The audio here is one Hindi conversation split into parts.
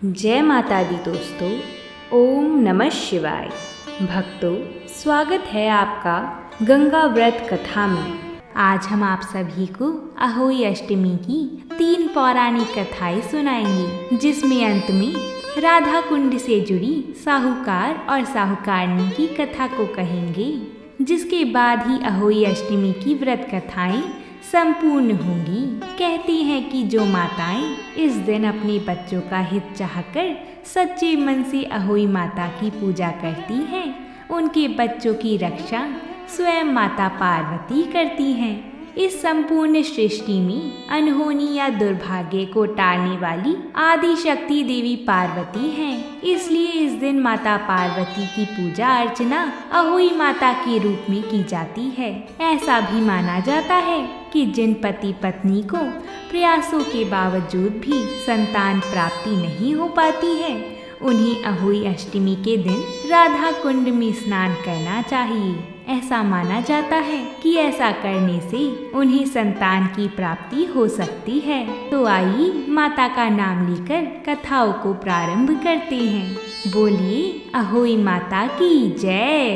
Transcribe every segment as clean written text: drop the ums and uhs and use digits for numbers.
जय माता दी दोस्तों, ओम नमः शिवाय। भक्तों, स्वागत है आपका गंगा व्रत कथा में। आज हम आप सभी को अहोई अष्टमी की 3 पौराणिक कथाएं सुनाएंगे, जिसमें अंत में राधा कुंड से जुड़ी साहूकार और साहूकारनी की कथा को कहेंगे, जिसके बाद ही अहोई अष्टमी की व्रत कथाएं संपूर्ण होंगी। कहती हैं कि जो माताएं इस दिन अपने बच्चों का हित चाहकर सच्चे मन से अहोई माता की पूजा करती हैं, उनके बच्चों की रक्षा स्वयं माता पार्वती करती हैं। इस संपूर्ण सृष्टि में अनहोनी या दुर्भाग्य को टालने वाली आदि शक्ति देवी पार्वती हैं। इसलिए इस दिन माता पार्वती की पूजा अर्चना अहोई माता के रूप में की जाती है। ऐसा भी माना जाता है कि जिन पति पत्नी को प्रयासों के बावजूद भी संतान प्राप्ति नहीं हो पाती है, उन्हें अहोई अष्टमी के दिन राधा कुंड में स्नान करना चाहिए। ऐसा माना जाता है कि ऐसा करने से उन्हें संतान की प्राप्ति हो सकती है। तो आइए माता का नाम लेकर कथाओं को प्रारंभ करते हैं। बोलिए अहोई माता की जय।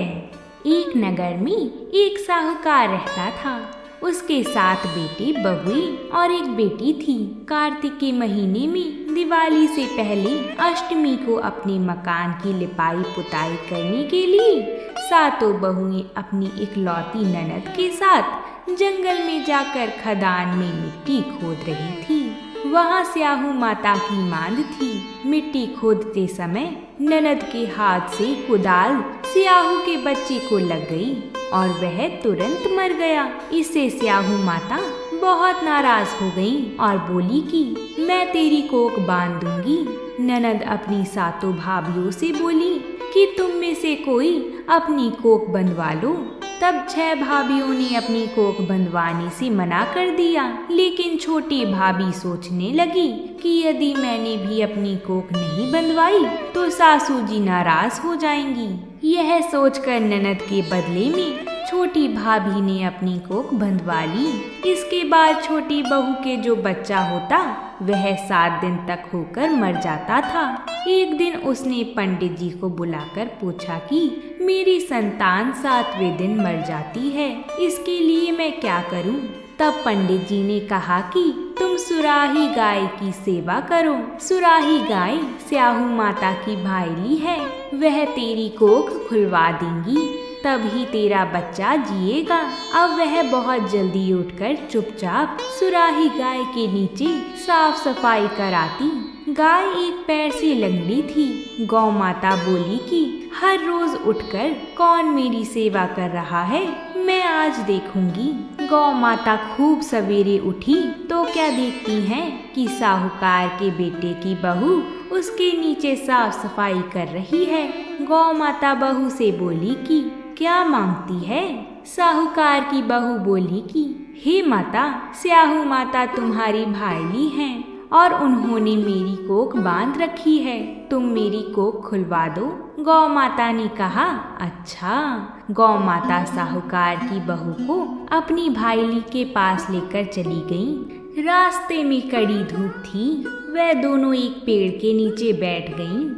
एक नगर में एक साहूकार रहता था। उसके 7 बेटे बहुएं और एक बेटी थी। कार्तिक के महीने में दिवाली से पहले अष्टमी को अपने मकान की लिपाई पुताई करने के लिए 7 बहुएं अपनी इकलौती ननद के साथ जंगल में जाकर खदान में मिट्टी खोद रही थी। वहाँ स्याहू माता की मांद थी। मिट्टी खोदते समय ननद के हाथ से कुदाल स्याहू के बच्चे को लग गई और वह तुरंत मर गया। इससे स्याहू माता बहुत नाराज हो गई और बोली कि मैं तेरी कोख बांध दूंगी। ननद अपनी 7 भाभियों से बोली कि तुम में से कोई अपनी कोख बंधवा लो। तब 6 भाभियों ने अपनी कोख बंधवाने से मना कर दिया, लेकिन छोटी भाभी सोचने लगी कि यदि मैंने भी अपनी कोख नहीं बंधवाई तो सासू जी नाराज हो जाएंगी। यह सोचकर ननद के बदले में छोटी भाभी ने अपनी कोख बंधवा ली। इसके बाद छोटी बहू के जो बच्चा होता वह 7 दिन तक होकर मर जाता था। एक दिन उसने पंडित जी को बुलाकर पूछा कि मेरी संतान 7वें दिन मर जाती है, इसके लिए मैं क्या करूं? तब पंडित जी ने कहा कि तुम सुराही गाय की सेवा करो। सुराही गाय स्याहू माता की भाईली है, वह तेरी कोख खुलवा देंगी, तभी तेरा बच्चा जिएगा। अब वह बहुत जल्दी उठकर चुपचाप सुराही गाय के नीचे साफ सफाई कराती। गाय एक पैर से लंगड़ी थी। गौ माता बोली कि हर रोज उठकर कौन मेरी सेवा कर रहा है, मैं आज देखूंगी। गौ माता खूब सवेरे उठी तो क्या देखती है कि साहूकार के बेटे की बहू उसके नीचे साफ सफाई कर रही है। गौ माता बहू से बोली कि क्या मांगती है? साहूकार की बहू बोली कि हे माता, स्याहू माता तुम्हारी भाईली हैं और उन्होंने मेरी कोख बांध रखी है, तुम मेरी कोख खुलवा दो। गौ माता ने कहा अच्छा। गौ माता साहूकार की बहू को अपनी भाईली के पास लेकर चली गई। रास्ते में कड़ी धूप थी। वह दोनों एक पेड़ के नीचे बैठ गईं।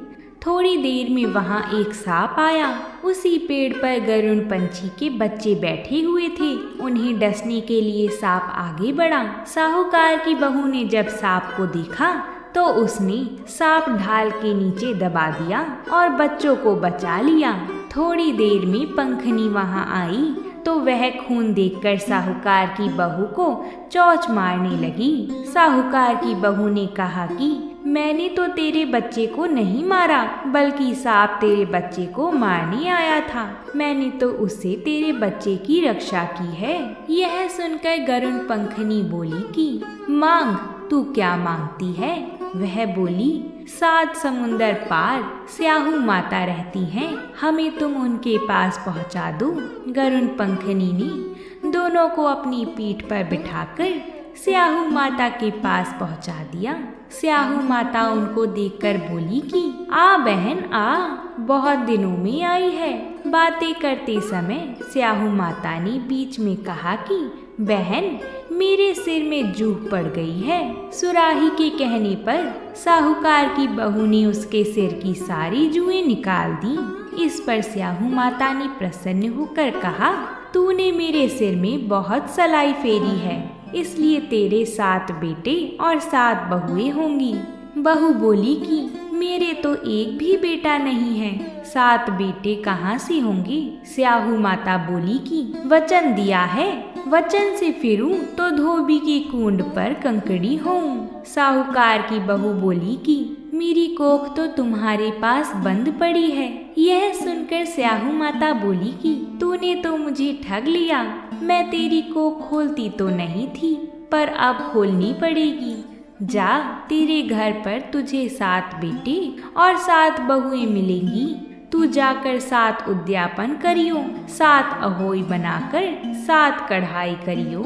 थोड़ी देर में वहाँ एक सांप आया। उसी पेड़ पर गरुड़ पंछी के बच्चे बैठे हुए थे। उन्हें डसने के लिए सांप आगे बढ़ा। साहूकार की बहू ने जब सांप को देखा तो उसने सांप ढाल के नीचे दबा दिया और बच्चों को बचा लिया। थोड़ी देर में पंखनी वहाँ आई तो वह खून देखकर साहूकार की बहू को चौंच मारने लगी। साहूकार की बहू ने कहा कि मैंने तो तेरे बच्चे को नहीं मारा, बल्कि सांप तेरे बच्चे को मारने आया था। मैंने तो उससे तेरे बच्चे की रक्षा की है। यह सुनकर गरुड़ पंखनी बोली कि मांग, तू क्या मांगती है? वह बोली 7 समुंदर पार स्याहू माता रहती हैं, हमें तुम उनके पास पहुंचा दो। गरुड़ पंखनी ने दोनों को अपनी पीठ पर बिठाकर स्याहू माता के पास पहुंचा दिया। स्याहू माता उनको देखकर बोली कि आ बहन आ, बहुत दिनों में आई है। बातें करते समय स्याहू माता ने बीच में कहा कि बहन, मेरे सिर में जूह पड़ गई है। सुराही के कहने पर साहूकार की बहू ने उसके सिर की सारी जूएं निकाल दी। इस पर स्याहू माता ने प्रसन्न होकर कहा, तूने मेरे सिर में बहुत सलाई फेरी है, इसलिए तेरे 7 बेटे और 7 बहुएं होंगी। बहू बोली कि मेरे तो एक भी बेटा नहीं है, 7 बेटे कहाँ से होंगे। स्याहू माता बोली कि वचन दिया है, वचन से फिरूं तो धोबी की कूंड पर कंकड़ी होऊं। साहूकार की बहू बोली कि मेरी कोख तो तुम्हारे पास बंद पड़ी है। यह सुनकर स्याहू माता बोली कि तूने तो मुझे ठग लिया, मैं तेरी कोख खोलती तो नहीं थी, पर अब खोलनी पड़ेगी। जा, तेरे घर पर तुझे 7 बेटे और 7 बहुएं मिलेंगी। तू जाकर 7 उद्यापन करियो, 7 अहोई बनाकर 7 कढ़ाई करियो।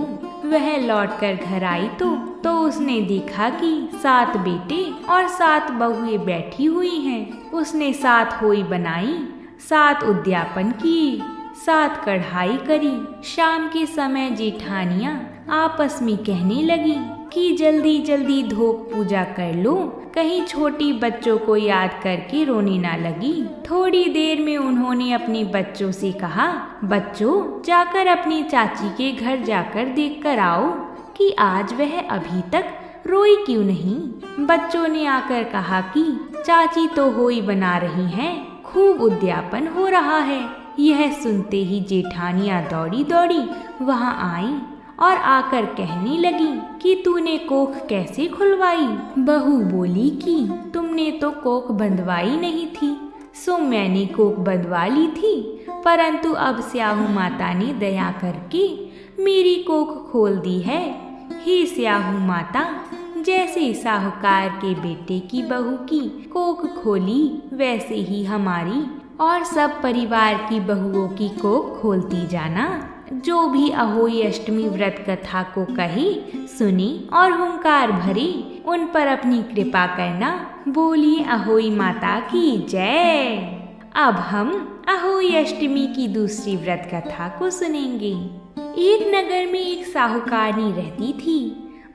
वह लौटकर घर आई तो उसने देखा कि 7 बेटे और 7 बहुएं बैठी हुई हैं। उसने 7 होई बनाई, 7 उद्यापन किए, 7 कढ़ाई करी। शाम के समय जेठानियां आपस में कहने लगी कि जल्दी जल्दी धोक पूजा कर लो, कहीं छोटी बच्चों को याद करके रोने ना लगी। थोड़ी देर में उन्होंने अपने बच्चों से कहा, बच्चों जाकर अपनी चाची के घर जाकर देख कर आओ कि आज वह अभी तक रोई क्यों नहीं। बच्चों ने आकर कहा कि चाची तो होई बना रही हैं, खूब उद्यापन हो रहा है। यह सुनते ही जेठानियां दौड़ी दौड़ी वहां आई और आकर कहने लगी कि तूने कोख कैसे खुलवाई। बहू बोली कि तुमने तो कोख बंधवाई नहीं थी, सो मैंने कोख बंधवा ली थी, परंतु अब स्याहू माता ने दया करके मेरी कोख खोल दी है। हे स्याहू माता, जैसे साहूकार के बेटे की बहू की कोख खोली, वैसे ही हमारी और सब परिवार की बहुओं की कोख खोलती जाना। जो भी अहोई अष्टमी व्रत कथा को कही, सुनी और हुंकार भरी, उन पर अपनी कृपा करना। बोलिए अहोई माता की जय। अब हम अहोई अष्टमी की दूसरी व्रत कथा को सुनेंगे। एक नगर में एक साहूकारनी रहती थी।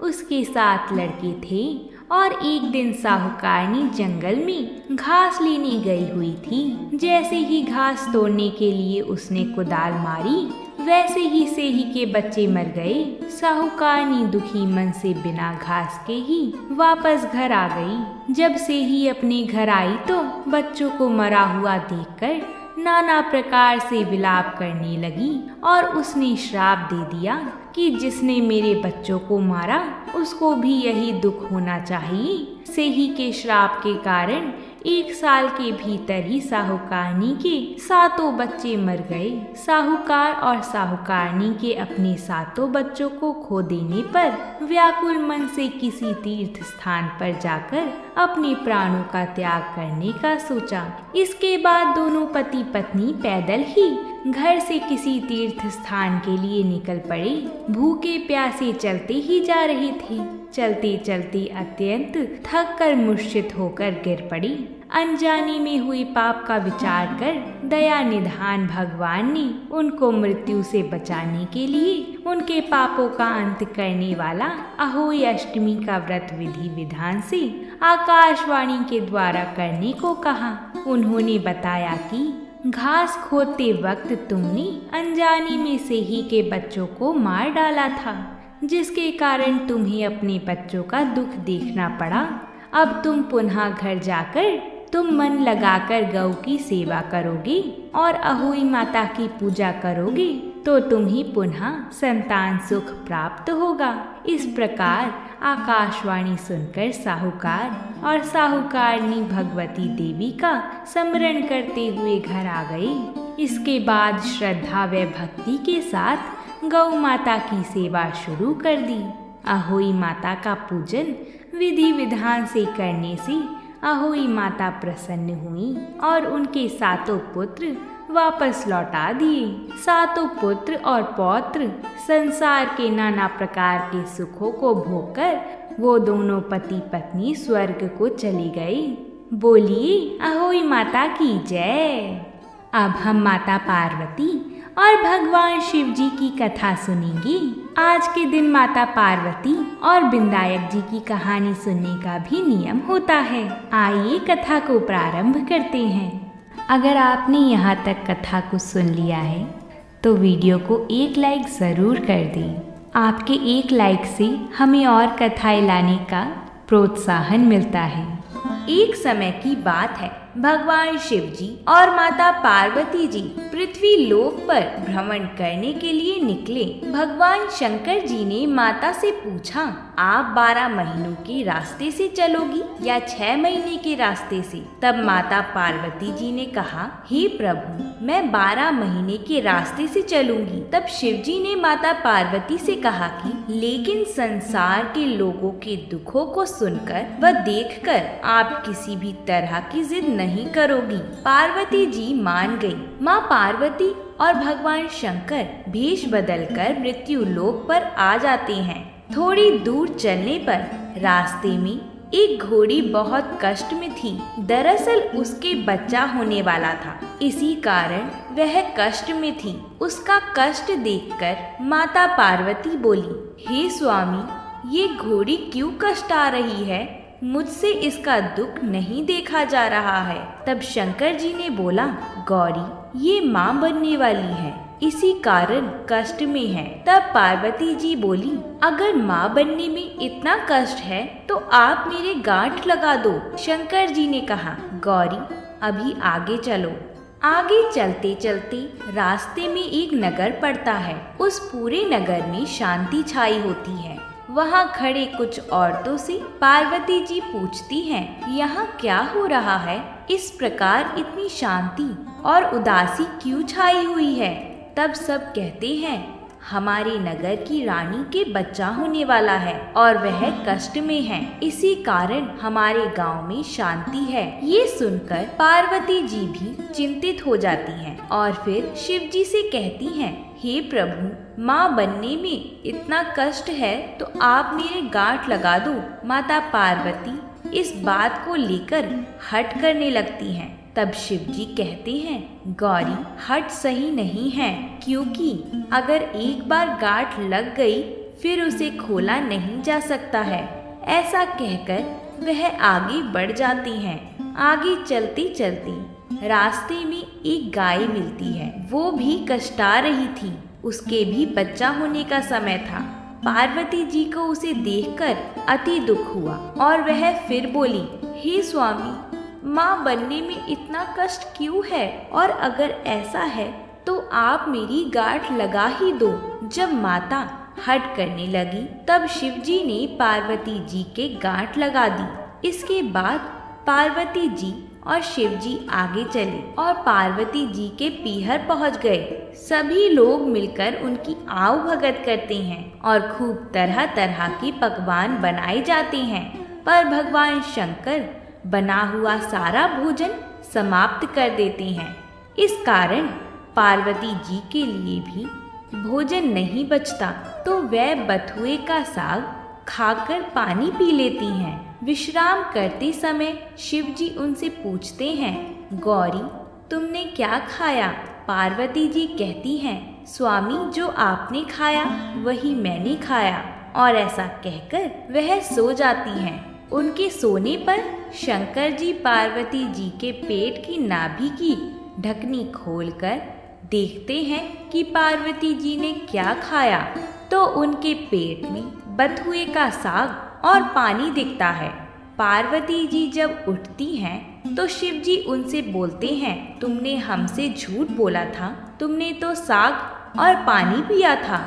उसके 7 लड़के थे और एक दिन साहूकारनी जंगल में घास लेने गई हुई थी। जैसे ही घास तोड़ने के लिए उसने कुदाल मारी, वैसे ही सेही के बच्चे मर गए। साहूकारनी दुखी मन से बिना घास के ही वापस घर आ गई। जब सेही अपने घर आई तो बच्चों को मरा हुआ देखकर नाना प्रकार से विलाप करने लगी और उसने श्राप दे दिया कि जिसने मेरे बच्चों को मारा उसको भी यही दुख होना चाहिए। सेही के श्राप के कारण 1 साल के भीतर ही साहूकारनी के 7 बच्चे मर गए। साहूकार और साहूकारनी के अपने 7 बच्चों को खो देने पर व्याकुल मन से किसी तीर्थ स्थान पर जाकर अपने प्राणों का त्याग करने का सोचा। इसके बाद दोनों पति पत्नी पैदल ही घर से किसी तीर्थ स्थान के लिए निकल पड़े। भूखे प्यासे चलते ही जा रहे थे। चलते चलते अत्यंत थक कर मूर्छित होकर गिर पड़ी। अनजाने में हुए पाप का विचार कर दया निधान भगवान ने उनको मृत्यु से बचाने के लिए उनके पापों का अंत करने वाला अहोई अष्टमी का व्रत विधि विधान से आकाशवाणी के द्वारा करने को कहा। उन्होंने बताया कि घास खोदते वक्त तुमने अनजाने में सेही के बच्चों को मार डाला था, जिसके कारण तुम्हें अपने बच्चों का दुख देखना पड़ा। अब तुम पुनः घर जाकर तुम मन लगाकर गौ की सेवा करोगे और अहोई माता की पूजा करोगे तो तुम्हें पुनः संतान सुख प्राप्त होगा। इस प्रकार आकाशवाणी सुनकर साहूकार और साहूकारनी भगवती देवी का स्मरण करते हुए घर आ गए। इसके बाद श्रद्धा व भक्ति के साथ गौ माता की सेवा शुरू कर दी। अहोई माता का पूजन विधि विधान से करने से अहोई माता प्रसन्न हुई और उनके 7 पुत्र वापस लौटा दिए। 7 पुत्र और पौत्र संसार के नाना प्रकार के सुखों को भोगकर वो दोनों पति पत्नी स्वर्ग को चले गए। बोलिए अहोई माता की जय। अब हम माता पार्वती और भगवान शिव जी की कथा सुनेंगे। आज के दिन माता पार्वती और विनायक जी की कहानी सुनने का भी नियम होता है। आइए कथा को प्रारंभ करते हैं। अगर आपने यहाँ तक कथा को सुन लिया है तो वीडियो को एक लाइक ज़रूर कर दें। आपके एक लाइक से हमें और कथाएं लाने का प्रोत्साहन मिलता है। एक समय की बात है, भगवान शिव जी और माता पार्वती जी पृथ्वी लोक पर भ्रमण करने के लिए निकले। भगवान शंकर जी ने माता से पूछा, आप 12 महीनों के रास्ते से चलोगी या 6 महीने के रास्ते से? तब माता पार्वती जी ने कहा, हे प्रभु, मैं 12 महीने के रास्ते से चलूंगी। तब शिव जी ने माता पार्वती से कहा कि लेकिन संसार के लोगों के दुखों को सुनकर व देखकर आप किसी भी तरह की जिद नहीं करोगी। पार्वती जी मान गई। माँ पार्वती और भगवान शंकर भेष बदलकर मृत्यु लोक पर आ जाते हैं। थोड़ी दूर चलने पर रास्ते में एक घोड़ी बहुत कष्ट में थी। दरअसल उसके बच्चा होने वाला था, इसी कारण वह कष्ट में थी। उसका कष्ट देखकर माता पार्वती बोली, हे स्वामी, ये घोड़ी क्यों कष्ट आ रही है? मुझसे इसका दुख नहीं देखा जा रहा है। तब शंकर जी ने बोला, गौरी, ये माँ बनने वाली है, इसी कारण कष्ट में है। तब पार्वती जी बोली, अगर माँ बनने में इतना कष्ट है तो आप मेरे गांठ लगा दो। शंकर जी ने कहा, गौरी, अभी आगे चलो। आगे चलते चलते रास्ते में एक नगर पड़ता है। उस पूरे नगर में शांति छाई होती है। वहाँ खड़े कुछ औरतों से पार्वती जी पूछती हैं, यहाँ क्या हो रहा है? इस प्रकार इतनी शांति और उदासी क्यों छाई हुई है? तब सब कहते हैं, हमारे नगर की रानी के बच्चा होने वाला है और वह कष्ट में है, इसी कारण हमारे गांव में शांति है। ये सुनकर पार्वती जी भी चिंतित हो जाती हैं और फिर शिव जी से कहती हैं, हे प्रभु, माँ बनने में इतना कष्ट है तो आप मेरे गांठ लगा दो। माता पार्वती इस बात को लेकर हठ करने लगती हैं। तब शिव जी कहते हैं, गौरी, हठ सही नहीं है, क्योंकि अगर एक बार गांठ लग गई फिर उसे खोला नहीं जा सकता है। ऐसा कहकर वह आगे बढ़ जाती हैं। आगे चलते चलते रास्ते में एक गाय मिलती है। वो भी कष्टा रही थी, उसके भी बच्चा होने का समय था। पार्वती जी को उसे देखकर अति दुख हुआ और वह फिर बोली, हे स्वामी, माँ बनने में इतना कष्ट क्यों है? और अगर ऐसा है तो आप मेरी गांठ लगा ही दो। जब माता हठ करने लगी तब शिव जी ने पार्वती जी के गांठ लगा दी। इसके बाद पार्वती जी और शिव जी आगे चले और पार्वती जी के पीहर पहुंच गए। सभी लोग मिलकर उनकी आव भगत करते हैं और खूब तरह तरह के पकवान बनाए जाते हैं। पर भगवान शंकर बना हुआ सारा भोजन समाप्त कर देते हैं। इस कारण पार्वती जी के लिए भी भोजन नहीं बचता, तो वह बथुए का साग खाकर पानी पी लेती हैं। विश्राम करते समय शिव जी उनसे पूछते हैं, गौरी, तुमने क्या खाया? पार्वती जी कहती हैं, स्वामी, जो आपने खाया वही मैंने खाया। और ऐसा कहकर वह सो जाती हैं। उनके सोने पर शंकर जी पार्वती जी के पेट की नाभि की ढकनी खोलकर देखते हैं कि पार्वती जी ने क्या खाया, तो उनके पेट में बथुए का साग और पानी दिखता है। पार्वती जी जब उठती हैं तो शिव जी उनसे बोलते हैं, तुमने हमसे झूठ बोला था, तुमने तो साग और पानी पिया था।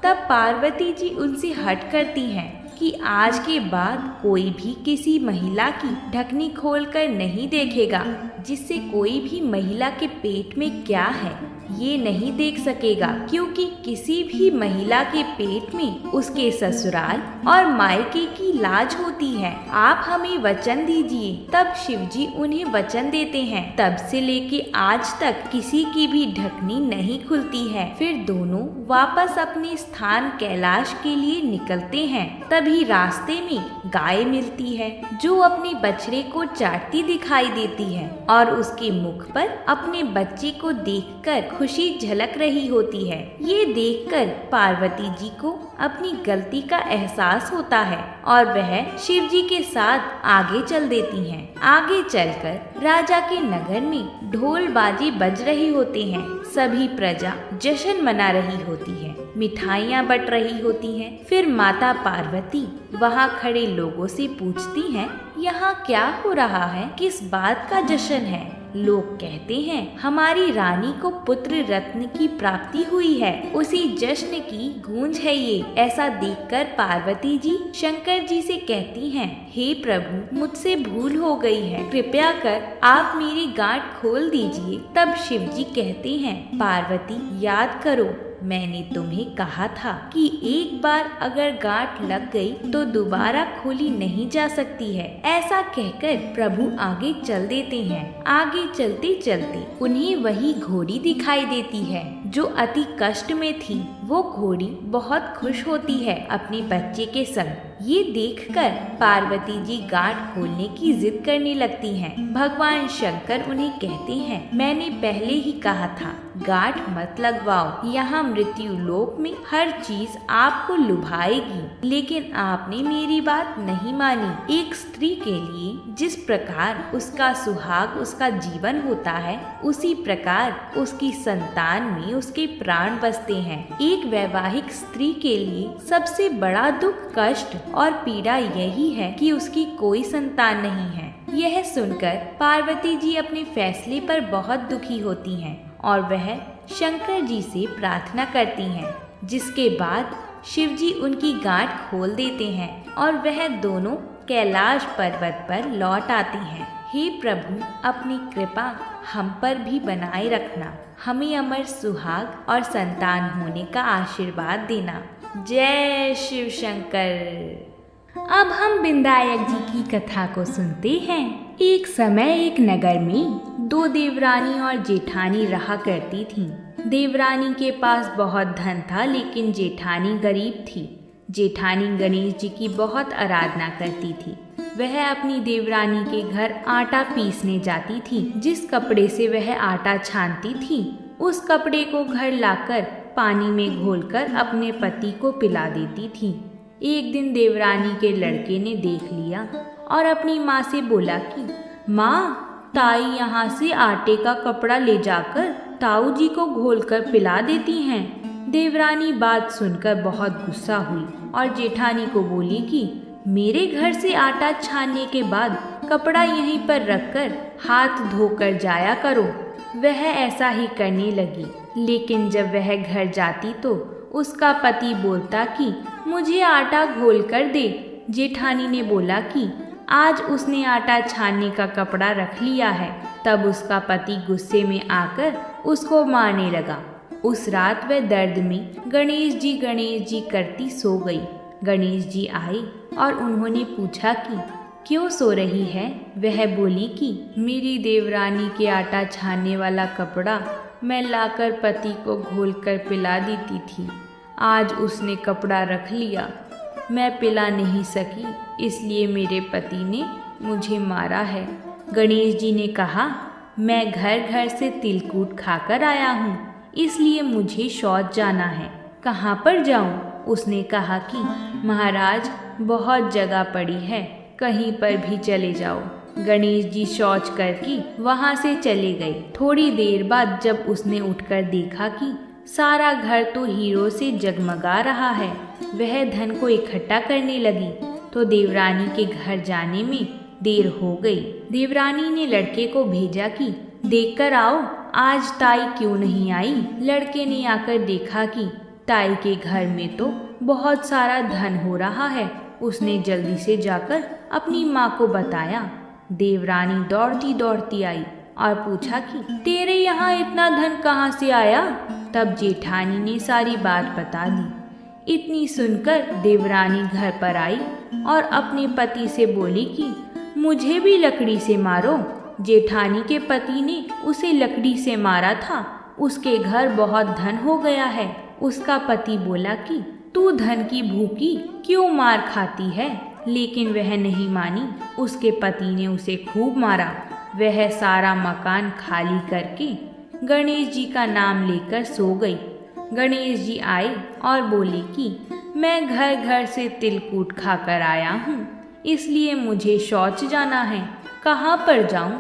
तब पार्वती जी उनसे हट करती हैं कि आज के बाद कोई भी किसी महिला की ढकनी खोलकर नहीं देखेगा, जिससे कोई भी महिला के पेट में क्या है ये नहीं देख सकेगा, क्योंकि किसी भी महिला के पेट में उसके ससुराल और मायके की लाज होती है। आप हमें वचन दीजिए। तब शिव जी उन्हें वचन देते हैं। तब से लेके आज तक किसी की भी ढकनी नहीं खुलती है। फिर दोनों वापस अपने स्थान कैलाश के लिए निकलते हैं। तभी रास्ते में गाय मिलती है जो अपने बछड़े को चाटती दिखाई देती है और उसके मुख पर अपने बच्चे को देखकर खुशी झलक रही होती है। ये देखकर पार्वती जी को अपनी गलती का एहसास होता है और वह शिव जी के साथ आगे चल देती हैं। आगे चलकर राजा के नगर में ढोल बाजे बज रहे होते हैं। सभी प्रजा जश्न मना रही होती है, मिठाइयाँ बट रही होती हैं। फिर माता पार्वती वहाँ खड़े लोगों से पूछती हैं, यहाँ क्या हो रहा है, किस बात का जश्न है? लोग कहते हैं हमारी रानी को पुत्र रत्न की प्राप्ति हुई है, उसी जश्न की गूंज है ये। ऐसा देखकर पार्वती जी शंकर जी से कहती हैं, हे प्रभु, मुझसे भूल हो गई है, कृपया कर आप मेरी गांठ खोल दीजिए। तब शिव जी कहते हैं, पार्वती याद करो, मैंने तुम्हें कहा था कि एक बार अगर गांठ लग गई तो दोबारा खोली नहीं जा सकती है। ऐसा कहकर प्रभु आगे चल देते हैं। आगे चलते चलते उन्हें वही घोड़ी दिखाई देती है जो अति कष्ट में थी। वो घोड़ी बहुत खुश होती है अपने बच्चे के संग। ये देखकर पार्वती जी गांठ खोलने की जिद करने लगती हैं। भगवान शंकर उन्हें कहते हैं, मैंने पहले ही कहा था गांठ मत लगवाओ, यहाँ मृत्यु लोक में हर चीज आपको लुभाएगी, लेकिन आपने मेरी बात नहीं मानी। एक स्त्री के लिए जिस प्रकार उसका सुहाग उसका जीवन होता है, उसी प्रकार उसकी संतान में उसके प्राण बसते हैं। एक वैवाहिक स्त्री के लिए सबसे बड़ा दुख, कष्ट और पीड़ा यही है कि उसकी कोई संतान नहीं है। यह सुनकर पार्वती जी अपने फैसले पर बहुत दुखी होती हैं और वह शंकर जी से प्रार्थना करती हैं, जिसके बाद शिव जी उनकी गांठ खोल देते हैं और वह दोनों कैलाश पर्वत पर लौट आते हैं। हे प्रभु, अपनी कृपा हम पर भी बनाए रखना, हमें अमर सुहाग और संतान होने का आशीर्वाद देना। जय शिव शंकर। अब हम बिंदायक जी की कथा को सुनते हैं। एक समय एक नगर में दो देवरानी और जेठानी रहा करती थीं। देवरानी के पास बहुत धन था, लेकिन जेठानी गरीब थी। जेठानी गणेश जी की बहुत आराधना करती थी। वह अपनी देवरानी के घर आटा पीसने जाती थी। जिस कपड़े से वह आटा छानती थी, उस कपड़े को घर लाकर पानी में घोलकर अपने पति को पिला देती थी। एक दिन देवरानी के लड़के ने देख लिया और अपनी माँ से बोला कि माँ, ताई यहाँ से आटे का कपड़ा ले जाकर ताऊ जी को घोलकर पिला देती हैं। देवरानी बात सुनकर बहुत गुस्सा हुई और जेठानी को बोली कि मेरे घर से आटा छानने के बाद कपड़ा यहीं पर रखकर हाथ धोकर जाया करो। वह ऐसा ही करने लगी, लेकिन जब वह घर जाती तो उसका पति बोलता कि मुझे आटा घोल कर दे। जेठानी ने बोला कि आज उसने आटा छानने का कपड़ा रख लिया है। तब उसका पति गुस्से में आकर उसको मारने लगा। उस रात वह दर्द में गणेश जी करती सो गई। गणेश जी आए और उन्होंने पूछा कि क्यों सो रही है। वह बोली कि मेरी देवरानी के आटा छानने वाला कपड़ा मैं लाकर पति को घोलकर पिला देती थी। आज उसने कपड़ा रख लिया, मैं पिला नहीं सकी, इसलिए मेरे पति ने मुझे मारा है। गणेश जी ने कहा, मैं घर घर से तिलकूट खाकर आया हूँ, इसलिए मुझे शौच जाना है। कहाँ पर जाऊँ? उसने कहा कि महाराज, बहुत जगह पड़ी है, कहीं पर भी चले जाओ। गणेश जी शौच करके वहाँ से चले गए। थोड़ी देर बाद जब उसने उठकर देखा कि सारा घर तो हीरो से जगमगा रहा है, वह धन को इकट्ठा करने लगी तो देवरानी के घर जाने में देर हो गई। देवरानी ने लड़के को भेजा कि देखकर आओ, आज ताई क्यों नहीं आई। लड़के ने आकर देखा कि ताई के घर में तो बहुत सारा धन हो रहा है। उसने जल्दी से जाकर अपनी माँ को बताया। देवरानी दौड़ती दौड़ती आई और पूछा कि तेरे यहाँ इतना धन कहाँ से आया। तब जेठानी ने सारी बात बता दी। इतनी सुनकर देवरानी घर पर आई और अपने पति से बोली कि मुझे भी लकड़ी से मारो। जेठानी के पति ने उसे लकड़ी से मारा था, उसके घर बहुत धन हो गया है। उसका पति बोला कि तू धन की भूखी क्यों मार खाती है, लेकिन वह नहीं मानी। उसके पति ने उसे खूब मारा। वह सारा मकान खाली करके गणेश जी का नाम लेकर सो गई। गणेश जी आए और बोले कि मैं घर घर से तिलकूट खाकर आया हूँ, इसलिए मुझे शौच जाना है, कहाँ पर जाऊँ?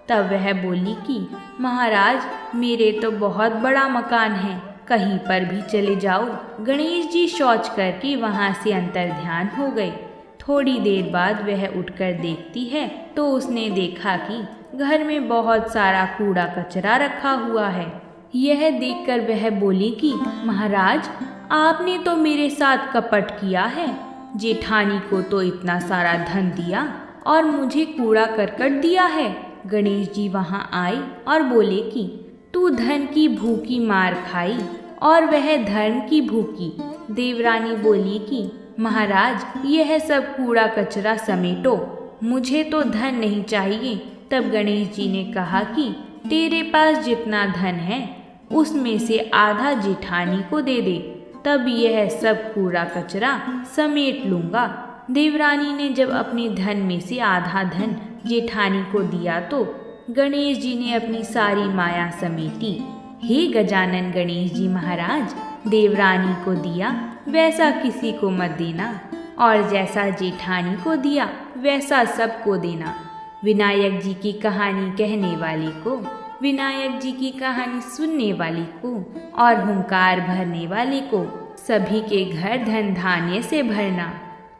तब वह बोली कि महाराज, मेरे तो बहुत बड़ा मकान है, कहीं पर भी चले जाओ। गणेश जी शौच करके वहाँ से अंतर ध्यान हो गए। थोड़ी देर बाद वह उठकर देखती है तो उसने देखा कि घर में बहुत सारा कूड़ा कचरा रखा हुआ है। यह देखकर वह बोली कि महाराज, आपने तो मेरे साथ कपट किया है। जेठानी को तो इतना सारा धन दिया और मुझे कूड़ा करकट दिया है। गणेश जी वहाँ आए और बोले कि तू धन की भूखी मार खाई और वह धर्म की भूखी। देवरानी बोली कि महाराज, यह सब कूड़ा कचरा समेटो, मुझे तो धन नहीं चाहिए। तब गणेश जी ने कहा कि तेरे पास जितना धन है उसमें से आधा जेठानी को दे दे, तब यह सब कूड़ा कचरा समेट लूँगा। देवरानी ने जब अपने धन में से आधा धन जेठानी को दिया तो गणेश जी ने अपनी सारी माया समेटी। हे गजानन गणेश जी महाराज, देवरानी को दिया वैसा किसी को मत देना, और जैसा जेठानी को दिया वैसा सबको देना। विनायक जी की कहानी कहने वाले को, विनायक जी की कहानी सुनने वाले को और हुंकार भरने वाले को सभी के घर धन धान्य से भरना।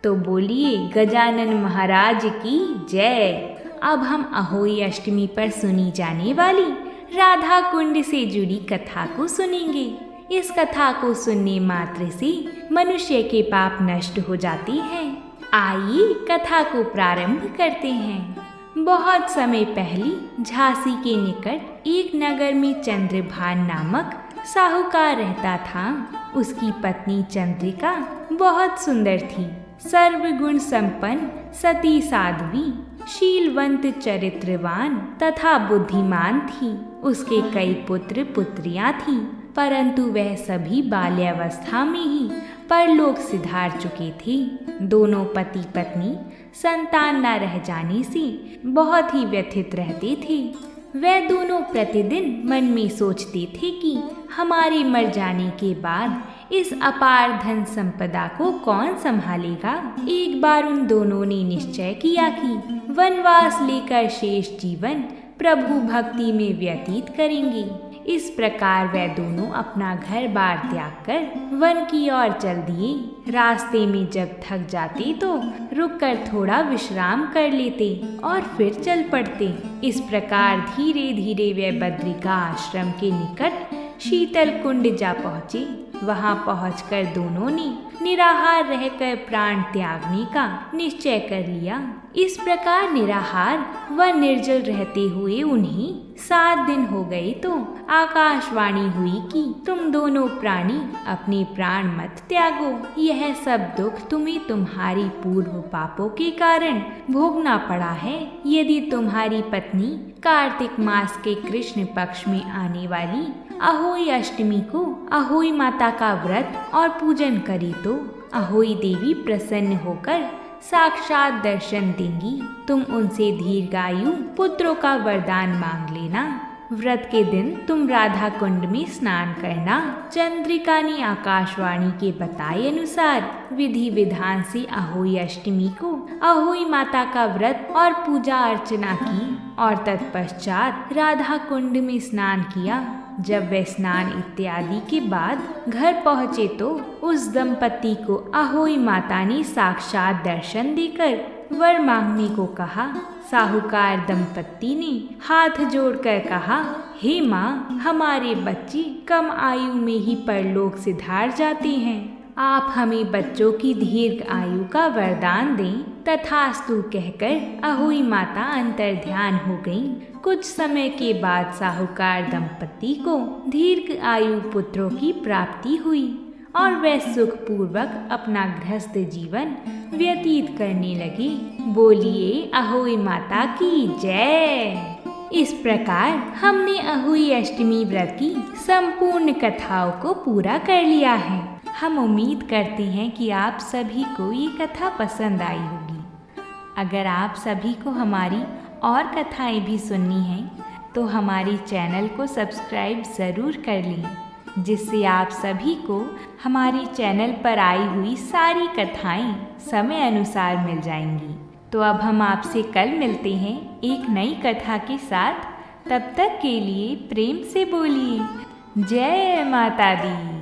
तो बोलिए गजानन महाराज की जय। अब हम अहोई अष्टमी पर सुनी जाने वाली राधा कुंड से जुड़ी कथा को सुनेंगे। इस कथा को सुनने मात्र से मनुष्य के पाप नष्ट हो जाते हैं। आइए कथा को प्रारंभ करते हैं। बहुत समय पहले झांसी के निकट एक नगर में चंद्रभान नामक साहूकार रहता था। उसकी पत्नी चंद्रिका बहुत सुंदर थी, सर्वगुण संपन्न, सती साध्वी, शीलवंत, चरित्रवान तथा बुद्धिमान थी। उसके कई पुत्र पुत्रियां थीं, परंतु वह सभी बाल्यावस्था में ही परलोक सिधार चुके थे। दोनों पति पत्नी संतान न रह जाने से बहुत ही व्यथित रहते थे। वे दोनों प्रतिदिन मन में सोचते थे कि हमारे मर जाने के बाद इस अपार धन संपदा को कौन संभालेगा। एक बार उन दोनों ने निश्चय किया कि वनवास लेकर शेष जीवन प्रभु भक्ति में व्यतीत करेंगे। इस प्रकार वे दोनों अपना घर बार त्याग कर वन की ओर चल दिए। रास्ते में जब थक जाते तो रुककर थोड़ा विश्राम कर लेते और फिर चल पड़ते। इस प्रकार धीरे धीरे वे बद्रिका आश्रम के निकट शीतल कुंड जा पहुँचे। वहां पहुंचकर दोनों ने निराहार रहकर प्राण त्यागने का निश्चय कर लिया। इस प्रकार निराहार व निर्जल रहते हुए उन्हें 7 दिन हो गए तो आकाशवाणी हुई कि तुम दोनों प्राणी अपने प्राण मत त्यागो। यह सब दुख तुम्हें तुम्हारी पूर्व पापों के कारण भोगना पड़ा है। यदि तुम्हारी पत्नी कार्तिक मास के कृष्ण पक्ष में आने वाली अहोई अष्टमी को अहोई माता का व्रत और पूजन करे तो अहोई देवी प्रसन्न होकर साक्षात दर्शन देंगी। तुम उनसे दीर्घायु पुत्रों का वरदान मांग लेना। व्रत के दिन तुम राधा कुंड में स्नान करना। चंद्रिका ने आकाशवाणी के बताए अनुसार विधि विधान से अहोई अष्टमी को अहोई माता का व्रत और पूजा अर्चना की और तत्पश्चात राधा कुंड में स्नान किया। जब वे स्नान इत्यादि के बाद घर पहुँचे तो उस दंपति को अहोई माता ने साक्षात दर्शन देकर वर मांगने को कहा। साहूकार दंपति ने हाथ जोड़कर कहा, हे माँ, हमारे बच्चे कम आयु में ही परलोक सिधार जाते हैं। आप हमें बच्चों की दीर्घ आयु का वरदान दें। तथास्तु कहकर अहोई माता अंतर ध्यान हो गईं। कुछ समय के बाद साहूकार दंपति को दीर्घ आयु पुत्रों की प्राप्ति हुई और वे सुखपूर्वक अपना गृहस्थ जीवन व्यतीत करने लगे। बोलिए अहोई माता की जय। इस प्रकार हमने अहोई अष्टमी व्रत की संपूर्ण कथाओं को पूरा कर लिया है। हम उम्मीद करते हैं कि आप सभी को ये कथा पसंद आई होगी। अगर आप सभी को हमारी और कथाएं भी सुननी हैं तो हमारी चैनल को सब्सक्राइब ज़रूर कर लें, जिससे आप सभी को हमारी चैनल पर आई हुई सारी कथाएं समय अनुसार मिल जाएंगी। तो अब हम आपसे कल मिलते हैं एक नई कथा के साथ। तब तक के लिए प्रेम से बोलिए जय माता दी।